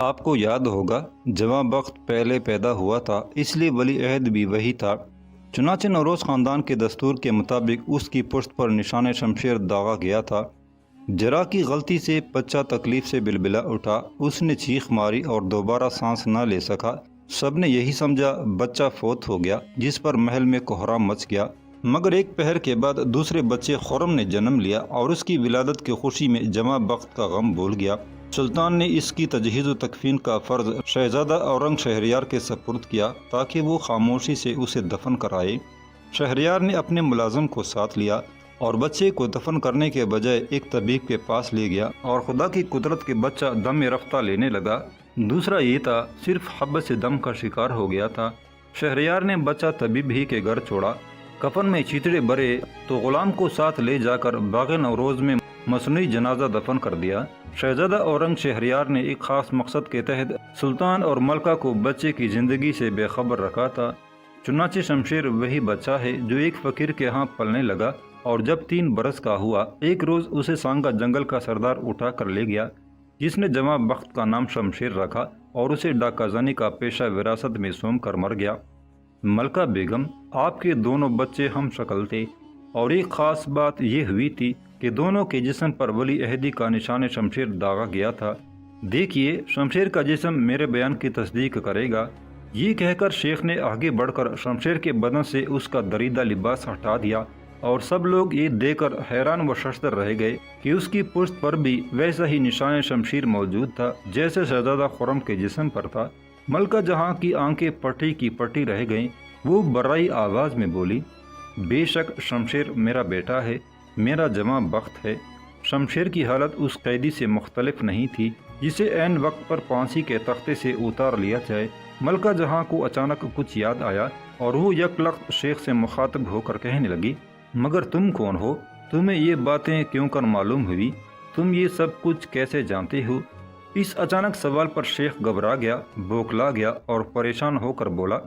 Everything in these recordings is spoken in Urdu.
آپ کو یاد ہوگا جواں بخت پہلے پیدا ہوا تھا، اس لیے ولی عہد بھی وہی تھا۔ چنانچہ نوروز خاندان کے دستور کے مطابق اس کی پشت پر نشان شمشیر داغا گیا تھا۔ جرا کی غلطی سے بچہ تکلیف سے بلبلا اٹھا، اس نے چیخ ماری اور دوبارہ سانس نہ لے سکا۔ سب نے یہی سمجھا بچہ فوت ہو گیا، جس پر محل میں کوہرام مچ گیا۔ مگر ایک پہر کے بعد دوسرے بچے خرم نے جنم لیا اور اس کی ولادت کی خوشی میں جمع بخت کا غم بھول گیا۔ سلطان نے اس کی تجہیز و تکفین کا فرض شہزادہ اورنگ شہریار کے سپرد کیا تاکہ وہ خاموشی سے اسے دفن کرائے۔ شہریار نے اپنے ملازم کو ساتھ لیا اور بچے کو دفن کرنے کے بجائے ایک طبیب کے پاس لے گیا، اور خدا کی قدرت کے بچہ دم رفتہ لینے لگا۔ دوسرا یہ تھا صرف حبس دم کا شکار ہو گیا تھا۔ شہریار نے بچہ طبیب ہی کے گھر چھوڑا، کفن میں چیتڑے بھرے تو غلام کو ساتھ لے جا کر باغ نوروز میں مصنوعی جنازہ دفن کر دیا۔ شہزادہ اورنگ شہریار نے ایک خاص مقصد کے تحت سلطان اور ملکہ کو بچے کی زندگی سے بے خبر رکھا تھا۔ چنانچہ شمشیر وہی بچہ ہے جو ایک فقیر کے ہاں پلنے لگا، اور جب 3 برس کا ہوا ایک روز اسے سانگا جنگل کا سردار اٹھا کر لے گیا، جس نے جمع بخت کا نام شمشیر رکھا اور اسے ڈاکہ زنی کا پیشہ وراثت میں سونپ کر مر گیا۔ ملکہ بیگم، آپ کے دونوں بچے ہم شکل تھے، اور ایک خاص بات یہ ہوئی تھی کہ دونوں کے جسم پر ولی عہدی کا نشان شمشیر داغا گیا تھا۔ دیکھیے، شمشیر کا جسم میرے بیان کی تصدیق کرے گا۔ یہ کہہ کر شیخ نے آگے بڑھ کر شمشیر کے بدن سے اس کا دریدہ لباس ہٹا دیا، اور سب لوگ یہ دیکھ کر حیران و ششدر رہ گئے کہ اس کی پشت پر بھی ویسا ہی نشان شمشیر موجود تھا جیسے شہزادہ خرم کے جسم پر تھا۔ ملکہ جہاں کی آنکھیں پٹی کی پٹی رہ گئیں، وہ برائی آواز میں بولی، بے شک شمشیر میرا بیٹا ہے، میرا جمع بخت ہے۔ شمشیر کی حالت اس قیدی سے مختلف نہیں تھی جسے عین وقت پر پھانسی کے تختے سے اتار لیا جائے۔ ملکہ جہاں کو اچانک کچھ یاد آیا اور وہ یک لخت شیخ سے مخاطب ہو کر کہنے لگی، مگر تم کون ہو؟ تمہیں یہ باتیں کیوں کر معلوم ہوئی؟ تم یہ سب کچھ کیسے جانتے ہو؟ اس اچانک سوال پر شیخ گھبرا گیا، بوکلا گیا اور پریشان ہو کر بولا،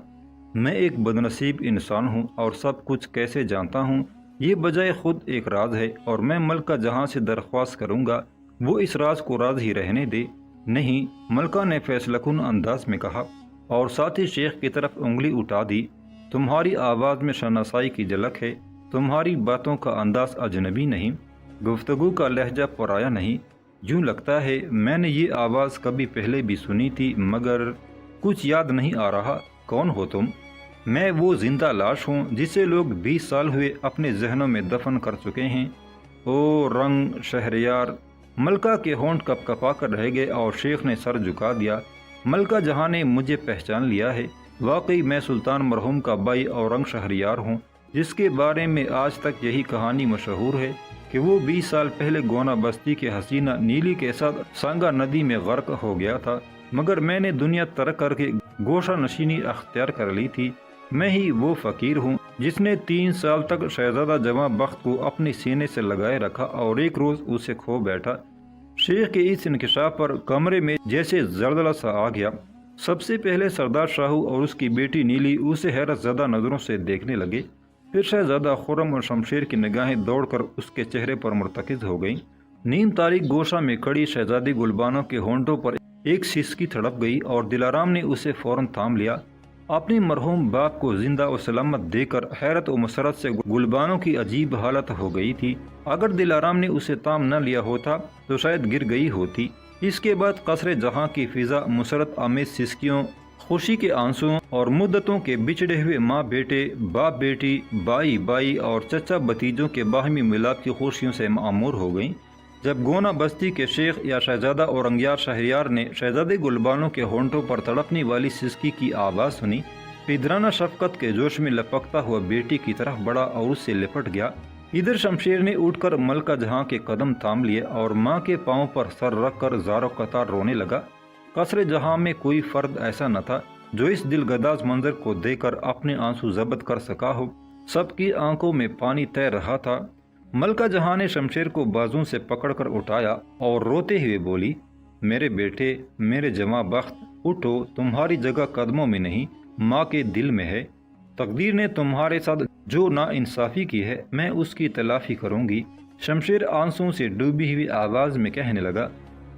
میں ایک بدنصیب انسان ہوں اور سب کچھ کیسے جانتا ہوں یہ بجائے خود ایک راز ہے، اور میں ملکہ جہاں سے درخواست کروں گا وہ اس راز کو راز ہی رہنے دے۔ نہیں، ملکہ نے فیصلہ کن انداز میں کہا، اور ساتھ ہی شیخ کی طرف انگلی اٹھا دی، تمہاری آواز میں شناسائی کی جھلک ہے، تمہاری باتوں کا انداز اجنبی نہیں، گفتگو کا لہجہ پرایا نہیں، یوں لگتا ہے میں نے یہ آواز کبھی پہلے بھی سنی تھی، مگر کچھ یاد نہیں آ رہا، کون ہو تم؟ میں وہ زندہ لاش ہوں جسے لوگ 20 سال ہوئے اپنے ذہنوں میں دفن کر چکے ہیں۔ او رنگ شہریار! ملکہ کے ہونٹ کپ کپا کر رہ گئے اور شیخ نے سر جھکا دیا۔ ملکہ جہاں نے مجھے پہچان لیا ہے، واقعی میں سلطان مرحوم کا بھائی اورنگ شہریار ہوں، جس کے بارے میں آج تک یہی کہانی مشہور ہے کہ وہ 20 سال پہلے گونا بستی کے حسینہ نیلی کے ساتھ سانگا ندی میں غرق ہو گیا تھا، مگر میں نے دنیا ترک کر کے گوشہ نشینی اختیار کر لی تھی۔ میں ہی وہ فقیر ہوں جس نے 3 سال تک شہزادہ جمع بخت کو اپنی سینے سے لگائے رکھا اور ایک روز اسے کھو بیٹھا۔ شیخ کے اس انکشاف پر کمرے میں جیسے زلزلہ سا آ گیا۔ سب سے پہلے سردار شاہو اور اس کی بیٹی نیلی اسے حیرت زدہ نظروں سے دیکھنے لگے، پھر شہزادہ خرم اور شمشیر کی نگاہیں دوڑ کر اس کے چہرے پر مرتکز ہو گئیں۔ نیم تاریک گوشہ میں کھڑی شہزادی گلبانو کے ہونٹوں پر ایک سسکی تڑپ گئی اور دلارام نے اسے فوراً تھام لیا۔ اپنے مرحوم باپ کو زندہ و سلامت دیکھ کر حیرت و مسرت سے گلبانو کی عجیب حالت ہو گئی تھی۔ اگر دلارام نے اسے تام نہ لیا ہوتا تو شاید گر گئی ہوتی۔ اس کے بعد قصر جہاں کی فضا مسرت آمیز سسکیوں، خوشی کے آنسوؤں اور مدتوں کے بچھڑے ہوئے ماں بیٹے، باپ بیٹی، بائی بائی اور چچا بھتیجوں کے باہمی ملاپ کی خوشیوں سے معمور ہو گئیں۔ جب گونا بستی کے شیخ یا شہزادہ اورنگیار شہریار نے شہزادی گلبانو کے ہونٹوں پر تڑپنے والی سسکی کی آواز سنی، پدرانہ شفقت کے جوش میں لپکتا ہوا بیٹی کی طرف بڑھا اور اس سے لپٹ گیا۔ ادھر شمشیر نے اٹھ کر ملکہ جہاں کے قدم تھام لیے اور ماں کے پاؤں پر سر رکھ کر زار و قطار رونے لگا۔ قصر جہاں میں کوئی فرد ایسا نہ تھا جو اس دل گداز منظر کو دیکھ کر اپنے آنسو ضبط کر سکا ہو۔ سب کی آنکھوں میں پانی تیر رہا تھا۔ ملکہ جہاں نے شمشیر کو بازوں سے پکڑ کر اٹھایا اور روتے ہوئے بولی، میرے بیٹے، میرے جمع بخت، اٹھو، تمہاری جگہ قدموں میں نہیں، ماں کے دل میں ہے۔ تقدیر نے تمہارے ساتھ جو ناانصافی کی ہے، میں اس کی تلافی کروں گی۔ شمشیر آنسوں سے ڈوبی ہوئی آواز میں کہنے لگا،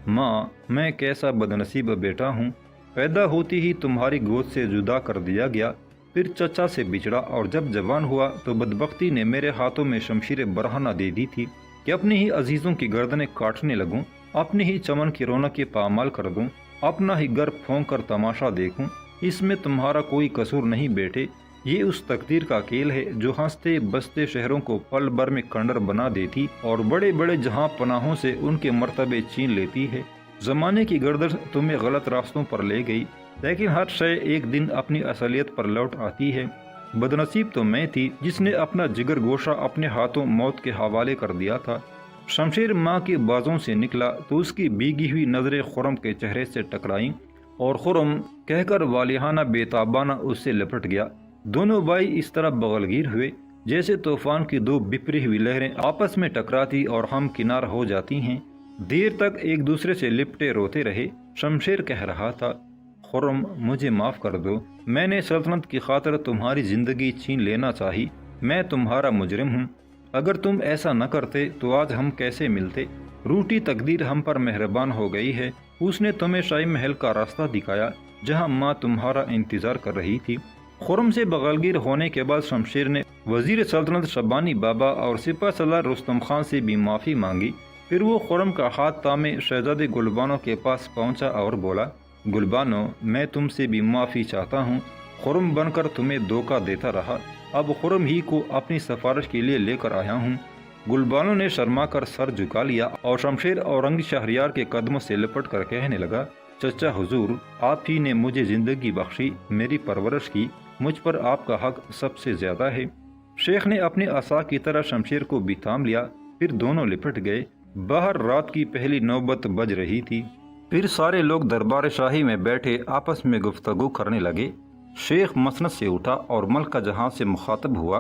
ماں، میں کیسا بدنصیب بیٹا ہوں، پیدا ہوتی ہی تمہاری گود سے جدا کر دیا گیا، پھر چچا سے بچھڑا اور جب جوان ہوا تو بدبختی نے میرے ہاتھوں میں شمشیر برہنہ دے دی تھی کہ اپنے ہی عزیزوں کی گردنیں کاٹنے لگوں، اپنے ہی چمن کی رونق پامال کر دوں، اپنا ہی گر پھونک کر تماشا دیکھوں۔ اس میں تمہارا کوئی قصور نہیں بیٹے، یہ اس تقدیر کا کھیل ہے جو ہنستے بستے شہروں کو پل بھر میں کنڈر بنا دیتی اور بڑے بڑے جہاں پناہوں سے ان کے مرتبے چھین لیتی ہے۔ زمانے کی گردش تمہیں غلط راستوں پر لے گئی، لیکن ہر شے ایک دن اپنی اصلیت پر لوٹ آتی ہے۔ بدنصیب تو میں تھی جس نے اپنا جگر گوشہ اپنے ہاتھوں موت کے حوالے کر دیا تھا۔ شمشیر ماں کے بازوں سے نکلا تو اس کی بھیگی ہوئی نظریں خرم کے چہرے سے ٹکرائیں اور خرم کہہ کر والیانہ بے تابانہ اس سے لپٹ گیا۔ دونوں بھائی اس طرح بغلگیر ہوئے جیسے طوفان کی دو بپری ہوئی لہریں آپس میں ٹکراتی اور ہم کنار ہو جاتی ہیں۔ دیر تک ایک دوسرے سے لپٹے روتے رہے۔ شمشیر کہہ رہا تھا، خرم مجھے معاف کر دو، میں نے سلطنت کی خاطر تمہاری زندگی چھین لینا چاہی، میں تمہارا مجرم ہوں، اگر تم ایسا نہ کرتے تو آج ہم کیسے ملتے۔ روٹی تقدیر ہم پر مہربان ہو گئی ہے، اس نے تمہیں شاہی محل کا راستہ دکھایا جہاں ماں تمہارا انتظار کر رہی تھی۔ خرم سے بغلگیر ہونے کے بعد شمشیر نے وزیر سلطنت شبانی بابا اور سپہ سالار رستم خان سے بھی معافی مانگی۔ پھر وہ خرم کا ہاتھ تامے شہزادے گلبانو کے پاس پہنچا اور بولا، گلبانو، میں تم سے بھی معافی چاہتا ہوں، خرم بن کر تمہیں دھوکہ دیتا رہا، اب خرم ہی کو اپنی سفارش کے لیے لے کر آیا ہوں۔ گلبانو نے شرما کر سر جھکا لیا اور شمشیر اورنگ شہریار کے قدموں سے لپٹ کر کہنے لگا، چچا حضور، آپ ہی نے مجھے زندگی بخشی، میری پرورش کی، مجھ پر آپ کا حق سب سے زیادہ ہے۔ شیخ نے اپنے عصا کی طرح شمشیر کو بھی تھام لیا، پھر دونوں لپٹ گئے۔ باہر رات کی پہلی نوبت بج رہی تھی۔ پھر سارے لوگ دربار شاہی میں بیٹھے آپس میں گفتگو کرنے لگے۔ شیخ مسند سے اٹھا اور ملکہ جہاں سے مخاطب ہوا،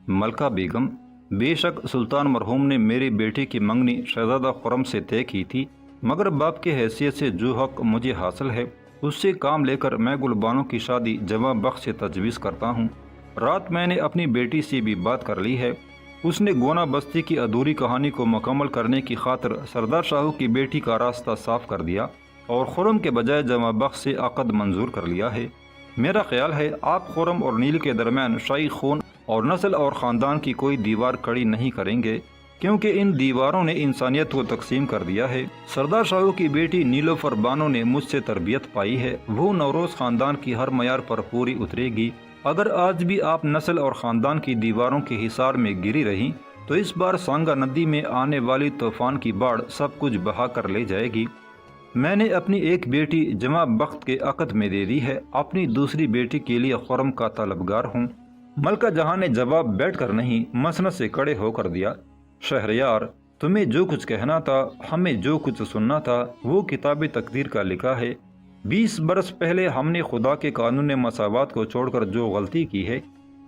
ملکہ بیگم، بے شک سلطان مرحوم نے میری بیٹی کی منگنی شہزادہ خرم سے طے کی تھی، مگر باپ کی حیثیت سے جو حق مجھے حاصل ہے اس سے کام لے کر میں گلبانو کی شادی جواں بخت سے تجویز کرتا ہوں۔ رات میں نے اپنی بیٹی سے بھی بات کر لی ہے، اس نے گونا بستی کی ادھوری کہانی کو مکمل کرنے کی خاطر سردار شاہو کی بیٹی کا راستہ صاف کر دیا اور خرم کے بجائے جواں بخت سے عقد منظور کر لیا ہے۔ میرا خیال ہے آپ خرم اور نیل کے درمیان شاہی خون اور نسل اور خاندان کی کوئی دیوار کھڑی نہیں کریں گے، کیونکہ ان دیواروں نے انسانیت کو تقسیم کر دیا ہے۔ سردار شاہو کی بیٹی نیلوفر بانو نے مجھ سے تربیت پائی ہے، وہ نوروز خاندان کی ہر معیار پر پوری اترے گی۔ اگر آج بھی آپ نسل اور خاندان کی دیواروں کے حصار میں گری رہیں تو اس بار سانگا ندی میں آنے والی طوفان کی باڑھ سب کچھ بہا کر لے جائے گی۔ میں نے اپنی ایک بیٹی جمع بخت کے عقد میں دے دی ہے، اپنی دوسری بیٹی کے لیے خرم کا طلبگار ہوں۔ ملکہ جہاں نے جواب بیٹھ کر نہیں مسند سے کھڑے ہو کر دیا، شہریار، تمہیں جو کچھ کہنا تھا، ہمیں جو کچھ سننا تھا، وہ کتاب تقدیر کا لکھا ہے۔ 20 برس پہلے ہم نے خدا کے قانون مساوات کو چھوڑ کر جو غلطی کی ہے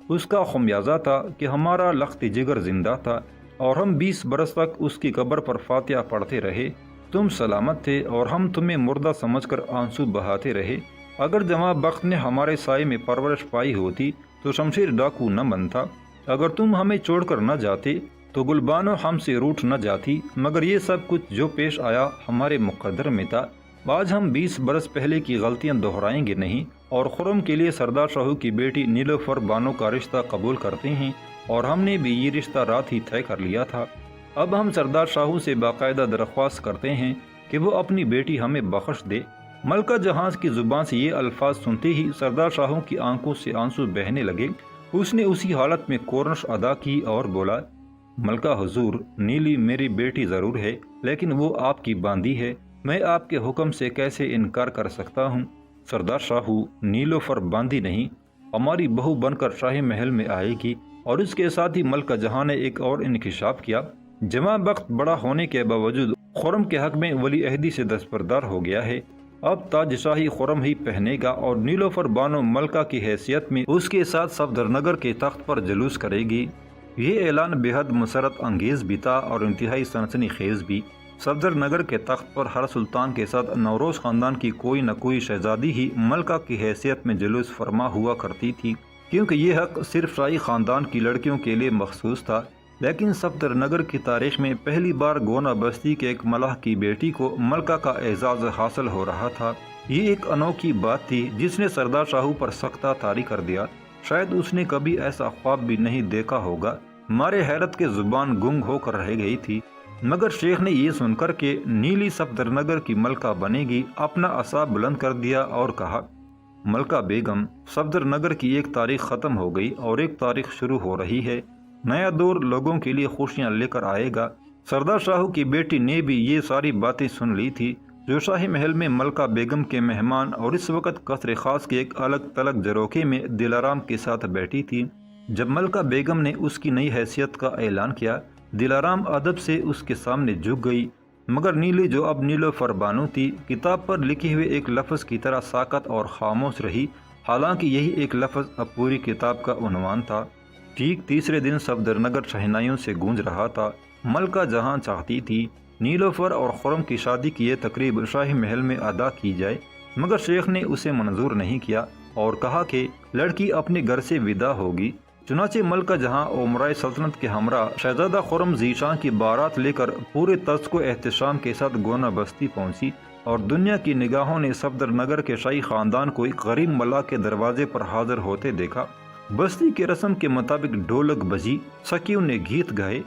اس کا خمیازہ تھا کہ ہمارا لخت جگر زندہ تھا اور ہم 20 برس تک اس کی قبر پر فاتحہ پڑھتے رہے۔ تم سلامت تھے اور ہم تمہیں مردہ سمجھ کر آنسو بہاتے رہے۔ اگر جواں بخت نے ہمارے سائے میں پرورش پائی ہوتی تو شمشیر ڈاکو نہ بنتا، اگر تم ہمیں چھوڑ کر نہ جاتے تو گلبانو ہم سے روٹھ نہ جاتی، مگر یہ سب کچھ جو پیش آیا ہمارے مقدر میں تھا۔ آج ہم 20 برس پہلے کی غلطیاں دہرائیں گے نہیں اور خرم کے لیے سردار شاہو کی بیٹی نیلوفر بانو کا رشتہ قبول کرتے ہیں، اور ہم نے بھی یہ رشتہ رات ہی طے کر لیا تھا۔ اب ہم سردار شاہو سے باقاعدہ درخواست کرتے ہیں کہ وہ اپنی بیٹی ہمیں بخش دے۔ ملکہ جہاں کی زبان سے یہ الفاظ سنتے ہی سردار شاہو کی آنکھوں سے آنسو بہنے لگے۔ اس نے اسی حالت میں کورنش ادا کی اور بولا، ملکہ حضور، نیلی میری بیٹی ضرور ہے لیکن وہ آپ کی باندی ہے، میں آپ کے حکم سے کیسے انکار کر سکتا ہوں؟ سردار شاہو، نیلوفر باندی نہیں، ہماری بہو بن کر شاہی محل میں آئے گی۔ اور اس کے ساتھ ہی ملکہ جہاں نے ایک اور انکشاف کیا، جمع بخت بڑا ہونے کے باوجود خرم کے حق میں ولی عہدی سے دستبردار ہو گیا ہے، اب تاج شاہی خرم ہی پہنے گا اور نیلوفر بانو ملکہ کی حیثیت میں اس کے ساتھ صفدر نگر کے تخت پر جلوس کرے گی۔ یہ اعلان بے حد مسرت انگیز بھی تھا اور انتہائی سنسنی خیز بھی۔ صفدر نگر کے تخت پر ہر سلطان کے ساتھ نوروز خاندان کی کوئی نہ کوئی شہزادی ہی ملکہ کی حیثیت میں جلوس فرما ہوا کرتی تھی، کیونکہ یہ حق صرف شاہی خاندان کی لڑکیوں کے لیے مخصوص تھا۔ لیکن صفدر نگر کی تاریخ میں پہلی بار گونا بستی کے ایک ملاح کی بیٹی کو ملکہ کا اعزاز حاصل ہو رہا تھا۔ یہ ایک انوکھی بات تھی جس نے سردار شاہو پر سختہ طاری کر دیا۔ شاید اس نے کبھی ایسا خواب بھی نہیں دیکھا ہوگا۔ مارے حیرت کے زبان گنگ ہو کر رہ گئی تھی، مگر شیخ نے یہ سن کر کہ نیلی صفدر نگر کی ملکہ بنے گی اپنا عصا بلند کر دیا اور کہا، ملکہ بیگم، صفدر نگر کی ایک تاریخ ختم ہو گئی اور ایک تاریخ شروع ہو رہی ہے۔ نیا دور لوگوں کے لیے خوشیاں لے کر آئے گا۔ سردار شاہو کی بیٹی نے بھی یہ ساری باتیں سن لی تھی، جو شاہی محل میں ملکہ بیگم کے مہمان اور اس وقت قصر خاص کے ایک الگ تلگ جروکے میں دلارام کے ساتھ بیٹھی تھی۔ جب ملکہ بیگم نے اس کی نئی حیثیت کا اعلان کیا، دلارام ادب سے اس کے سامنے جھک گئی، مگر نیلی جو اب نیلوفر بانو تھی، کتاب پر لکھے ہوئے ایک لفظ کی طرح ساکت اور خاموش رہی، حالانکہ یہی ایک لفظ اب پوری کتاب کا عنوان تھا۔ ٹھیک تیسرے دن صفدر نگر شہنائیوں سے گونج رہا تھا۔ ملکہ جہاں چاہتی تھی نیلوفر اور خرم کی شادی کی یہ تقریب شاہی محل میں ادا کی جائے، مگر شیخ نے اسے منظور نہیں کیا اور کہا کہ لڑکی اپنے گھر سے ودا ہوگی۔ چنانچہ ملکہ جہاں امرائے سلطنت کے ہمراہ شہزادہ خرم ذیشاں کی بارات لے کر پورے طرز و احتشام کے ساتھ گونا بستی پہنچی، اور دنیا کی نگاہوں نے صفدر نگر کے شاہی خاندان کو ایک غریب ملاح کے دروازے پر حاضر ہوتے دیکھا۔ بستی کے رسم کے مطابق ڈھولک بجی، سکیوں نے گیت گائے،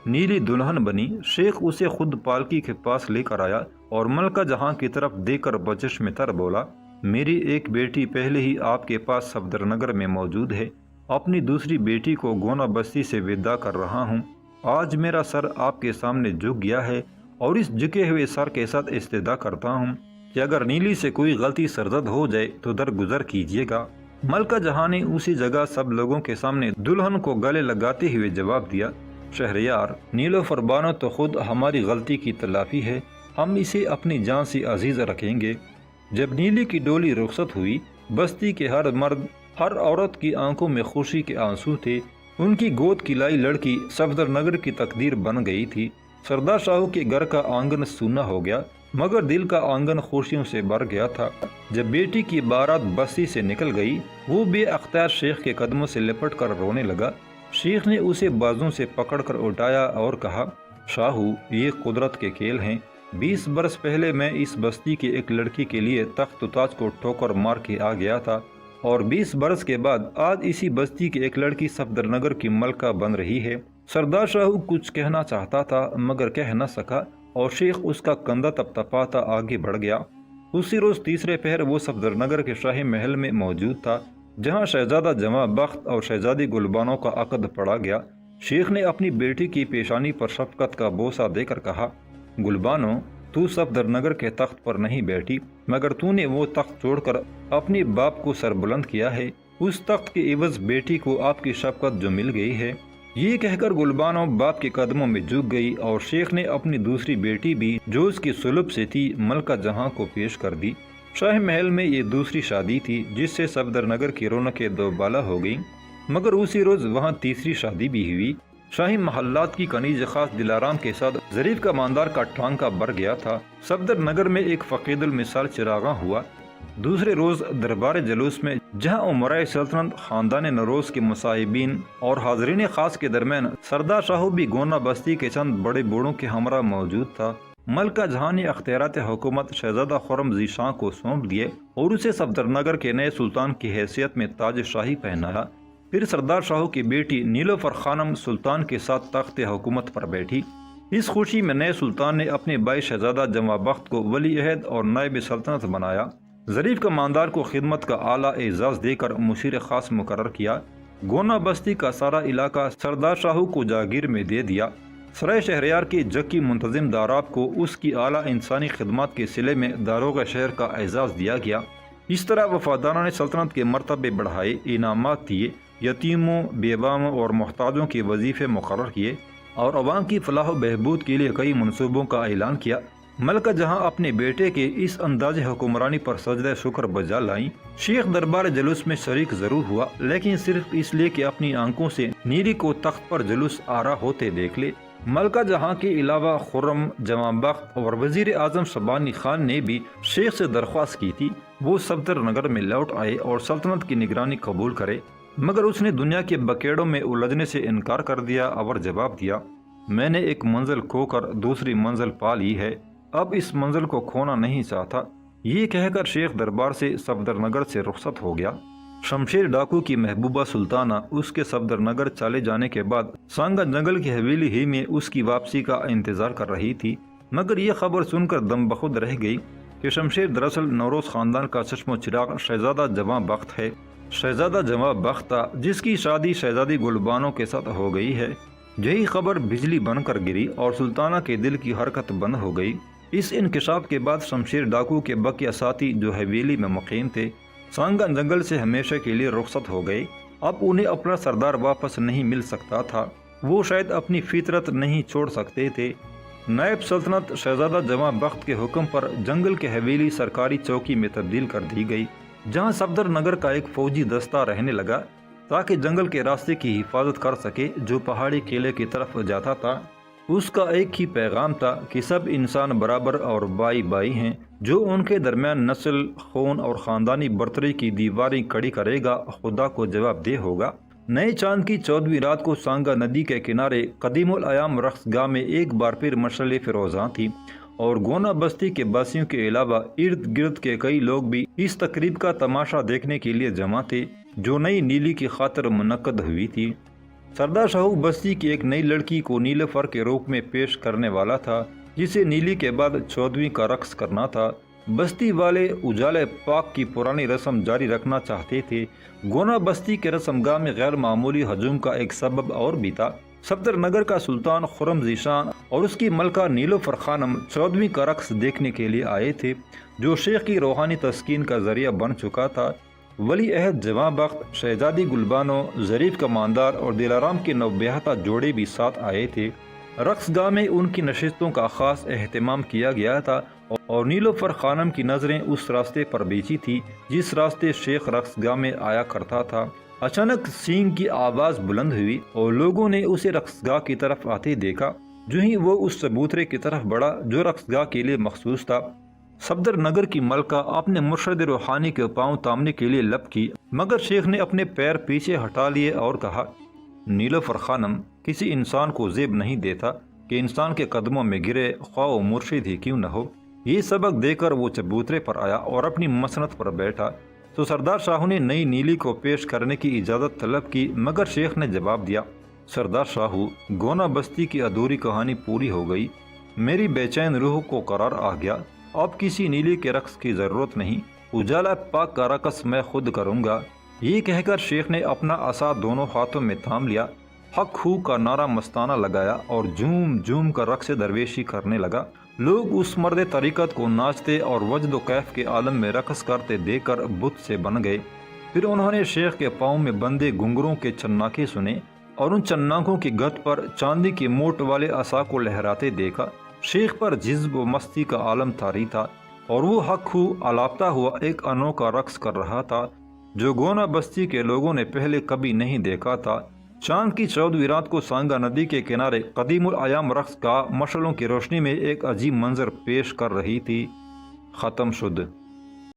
نیلی دلہن بنی۔ شیخ اسے خود پالکی کے پاس لے کر آیا اور ملکہ جہاں کی طرف دیکھ کر بچشم تر بولا، میری ایک بیٹی پہلے ہی آپ کے پاس صفدر نگر میں موجود ہے، اپنی دوسری بیٹی کو گونا بستی سے ودا کر رہا ہوں۔ آج میرا سر آپ کے سامنے جھک گیا ہے اور اس جھکے ہوئے سر کے ساتھ استدعا کرتا ہوں کہ اگر نیلی سے کوئی غلطی سرزد ہو جائے تو درگزر کیجیے گا۔ ملکہ جہاں نے اسی جگہ سب لوگوں کے سامنے دلہن کو گلے لگاتے ہوئے جواب دیا، شہریار، نیلوفر بانو تو خود ہماری غلطی کی تلافی ہے، ہم اسے اپنی جان سے عزیز رکھیں گے۔ جب نیلی کی ڈولی رخصت ہوئی، بستی کے ہر مرد، ہر عورت کی آنکھوں میں خوشی کے آنسو تھے۔ ان کی گود کی لائی لڑکی صفدر نگر کی تقدیر بن گئی تھی۔ سردار شاہو کے گھر کا آنگن سونا ہو گیا، مگر دل کا آنگن خوشیوں سے بھر گیا تھا۔ جب بیٹی کی بارات بستی سے نکل گئی، وہ بے اختیار شیخ کے قدموں سے لپٹ کر رونے لگا۔ شیخ نے اسے بازوں سے پکڑ کر اٹھایا اور کہا، شاہو، یہ قدرت کے کھیل ہیں۔ 20 برس پہلے میں اس بستی کی ایک لڑکی کے لیے تخت و تاج کو ٹھوکر مار کے آ گیا تھا، اور 20 برس کے بعد آج اسی بستی کی ایک لڑکی صفدر نگر کی ملکہ بن رہی ہے۔ سردار شاہو کچھ کہنا چاہتا تھا مگر کہہ نہ سکا، اور شیخ اس کا کندھا تپتپاتا آگے بڑھ گیا۔ اسی روز تیسرے پہر وہ صفدر نگر کے شاہی محل میں موجود تھا، جہاں شہزادہ جمع بخت اور شہزادی گلبانو کا عقد پڑا گیا۔ شیخ نے اپنی بیٹی کی پیشانی پر شفقت کا بوسہ دے کر کہا، گلبانو، تو صفدر نگر کے تخت پر نہیں بیٹھی، مگر تو نے وہ تخت چھوڑ کر اپنے باپ کو سر بلند کیا ہے۔ اس تخت کے عوض بیٹی کو آپ کی شفقت جو مل گئی ہے۔ یہ کہہ کر گلبانو باپ کے قدموں میں جھک گئی، اور شیخ نے اپنی دوسری بیٹی بھی جو اس کی سلب سے تھی ملکہ جہاں کو پیش کر دی۔ شاہ محل میں یہ دوسری شادی تھی جس سے صفدر نگر کی رونقیں دوبالا ہو گئیں، مگر اسی روز وہاں تیسری شادی بھی ہوئی۔ شاہی محلات کی کنیز خاص دلارام کے ساتھ ظریف کا ماندار کا ٹانکا بھر گیا تھا۔ صفدر نگر میں ایک فقید المثال چراغاں ہوا۔ دوسرے روز دربار جلوس میں، جہاں امرائے سلطنت، خاندان نوروز کے مصاحبین اور حاضرین خاص کے درمیان سردار شاہو بھی گونا بستی کے چند بڑے بوڑھوں کے ہمراہ موجود تھا، ملکہ جہاں نے اختیارات حکومت شہزادہ خرم ذیشاں کو سونپ دیے اور اسے صفدر نگر کے نئے سلطان کی حیثیت میں تاج شاہی پہنایا۔ پھر سردار شاہو کی بیٹی نیلوفر خانم سلطان کے ساتھ تخت حکومت پر بیٹھی۔ اس خوشی میں نئے سلطان نے اپنے بھائی شہزادہ جمع بخت کو ولی عہد اور نائب سلطنت بنایا۔ ظریف کا ماندار کو خدمت کا اعلیٰ اعزاز دے کر مشیر خاص مقرر کیا۔ گونا بستی کا سارا علاقہ سردار شاہو کو جاگیر میں دے دیا۔ سرائے شہریار کے جکی منتظم داراب کو اس کی اعلیٰ انسانی خدمات کے صلے میں داروغہ شہر کا اعزاز دیا گیا۔ اس طرح وفاداران سلطنت کے مرتبے بڑھائے، انعامات دیے، یتیموں، بیواؤں اور محتاجوں کے وظیفے مقرر کیے، اور عوام کی فلاح و بہبود کے لیے کئی منصوبوں کا اعلان کیا۔ ملکہ جہاں اپنے بیٹے کے اس انداز حکمرانی پر سجدہ شکر بجا لائیں۔ شیخ دربار جلوس میں شریک ضرور ہوا، لیکن صرف اس لیے کہ اپنی آنکھوں سے نیلی کو تخت پر جلوس آرا ہوتے دیکھ لے۔ ملکہ جہاں کے علاوہ خرم، جمع بخت اور وزیر اعظم شبانی خان نے بھی شیخ سے درخواست کی تھی وہ صفدر نگر میں لوٹ آئے اور سلطنت کی نگرانی قبول کرے۔ مگر اس نے دنیا کے بکیڑوں میں الجھنے سے انکار کر دیا اور جواب دیا، میں نے ایک منزل کھو کر دوسری منزل پا لی ہے، اب اس منزل کو کھونا نہیں چاہتا۔ یہ کہہ کر شیخ دربار سے صفدر نگر سے رخصت ہو گیا۔ شمشیر ڈاکو کی محبوبہ سلطانہ اس کے صفدر نگر چلے جانے کے بعد سانگا جنگل کی حویلی ہی میں اس کی واپسی کا انتظار کر رہی تھی، مگر یہ خبر سن کر دم بخود رہ گئی کہ شمشیر دراصل نوروز خاندان کا چشم و چراغ شہزادہ جواں بخت ہے۔ شہزادہ جواں بخت تھا جس کی شادی شہزادی گلبانو کے ساتھ ہو گئی ہے۔ یہی خبر بجلی بن کر گری اور سلطانہ کے دل کی حرکت بند ہو گئی۔ اس انکشاف کے بعد شمشیر ڈاکو کے بقیہ ساتھی جو حویلی میں مقیم تھے سانگا جنگل سے ہمیشہ کے لیے رخصت ہو گئے۔ اب انہیں اپنا سردار واپس نہیں مل سکتا تھا، وہ شاید اپنی فطرت نہیں چھوڑ سکتے تھے۔ نائب سلطنت شہزادہ جواں بخت کے حکم پر جنگل کے حویلی سرکاری چوکی میں تبدیل کر دی گئی، جہاں صفدر نگر کا ایک فوجی دستہ رہنے لگا تاکہ جنگل کے راستے کی حفاظت کر سکے جو پہاڑی قلعے کی طرف جاتا تھا۔ اس کا ایک ہی پیغام تھا کہ سب انسان برابر اور بائی بائی ہیں، جو ان کے درمیان نسل، خون اور خاندانی برتری کی دیواریں کھڑی کرے گا خدا کو جواب دہ ہوگا۔ نئے چاند کی 14ویں رات کو سانگا ندی کے کنارے قدیم الایام رقص گاہ میں ایک بار پھر مشعلیں فروزاں تھی، اور گونا بستی کے باسیوں کے علاوہ ارد گرد کے کئی لوگ بھی اس تقریب کا تماشا دیکھنے کے لیے جمع تھے جو نئی نیلی کی خاطر منعقد ہوئی تھی۔ سردار شاہو بستی کی ایک نئی لڑکی کو نیلوفر کے روپ میں پیش کرنے والا تھا، جسے نیلی کے بعد 14ویں کا رقص کرنا تھا۔ بستی والے اجالے پاک کی پرانی رسم جاری رکھنا چاہتے تھے۔ گونا بستی کے رسم گاہ میں غیر معمولی ہجوم کا ایک سبب اور بھی تھا۔ صفدر نگر کا سلطان خرم ذیشان اور اس کی ملکہ نیلوفر خانم 14ویں کا رقص دیکھنے کے لیے آئے تھے، جو شیخ کی روحانی تسکین کا ذریعہ بن چکا تھا۔ ولی عہد جواں بخت، شہزادی گلبانو، ظریف کماندار اور دلارام کے نوبیاہتا جوڑے بھی ساتھ آئے تھے۔ رقص گاہ میں ان کی نشستوں کا خاص اہتمام کیا گیا تھا اور نیلوفر خانم کی نظریں اس راستے پر بیچی تھی جس راستے شیخ رقص گاہ میں آیا کرتا تھا۔ اچانک سینگ کی آواز بلند ہوئی اور لوگوں نے اسے رقص گاہ کی طرف آتے دیکھا۔ جو ہی وہ اس چبوترے کی طرف بڑھا جو رقص گاہ کے لیے مخصوص تھا، صفدر نگر کی ملکہ اپنے مرشد روحانی کے پاؤں تامنے کے لیے لپ کی، مگر شیخ نے اپنے پیر پیچھے ہٹا لیے اور کہا، نیلوفر خانم، کسی انسان کو زیب نہیں دیتا کہ انسان کے قدموں میں گرے، خواہ و مرشد ہی کیوں نہ ہو۔ یہ سبق دے کر وہ چبوترے پر آیا اور اپنی مسند پر بیٹھا تو سردار شاہو نے نئی نیلی کو پیش کرنے کی اجازت طلب کی، مگر شیخ نے جواب دیا، سردار شاہو، گونا بستی کی ادھوری کہانی پوری ہو گئی، میری بے چین روح کو قرار آ گیا، اب کسی نیلی کے رقص کی ضرورت نہیں، اجالا پاک کا رقص میں خود کروں گا۔ یہ کہہ کر شیخ نے اپنا عصا دونوں ہاتھوں میں تھام لیا، حق ہو کا نعرہ مستانہ لگایا اور جھوم جھوم کر رقص درویشی کرنے لگا۔ لوگ اس مرد طریقت کو ناچتے اور وجد و کیف کے عالم میں رقص کرتے دیکھ کر بت سے بن گئے۔ پھر انہوں نے شیخ کے پاؤں میں بندے گھنگروں کے چناکے سنے اور ان چناکوں کی گت پر چاندی کی موٹ والے عصا کو لہراتے دیکھا۔ شیخ پر جذب و مستی کا عالم طاری تھا اور وہ حق ہو الاپتا ہوا ایک انوکھا رقص کر رہا تھا جو گونا بستی کے لوگوں نے پہلے کبھی نہیں دیکھا تھا۔ چاند کی 14ویں رات کو سانگا ندی کے کنارے قدیم الایام رقص گاہ مشعلوں کی روشنی میں ایک عجیب منظر پیش کر رہی تھی۔ ختم شد۔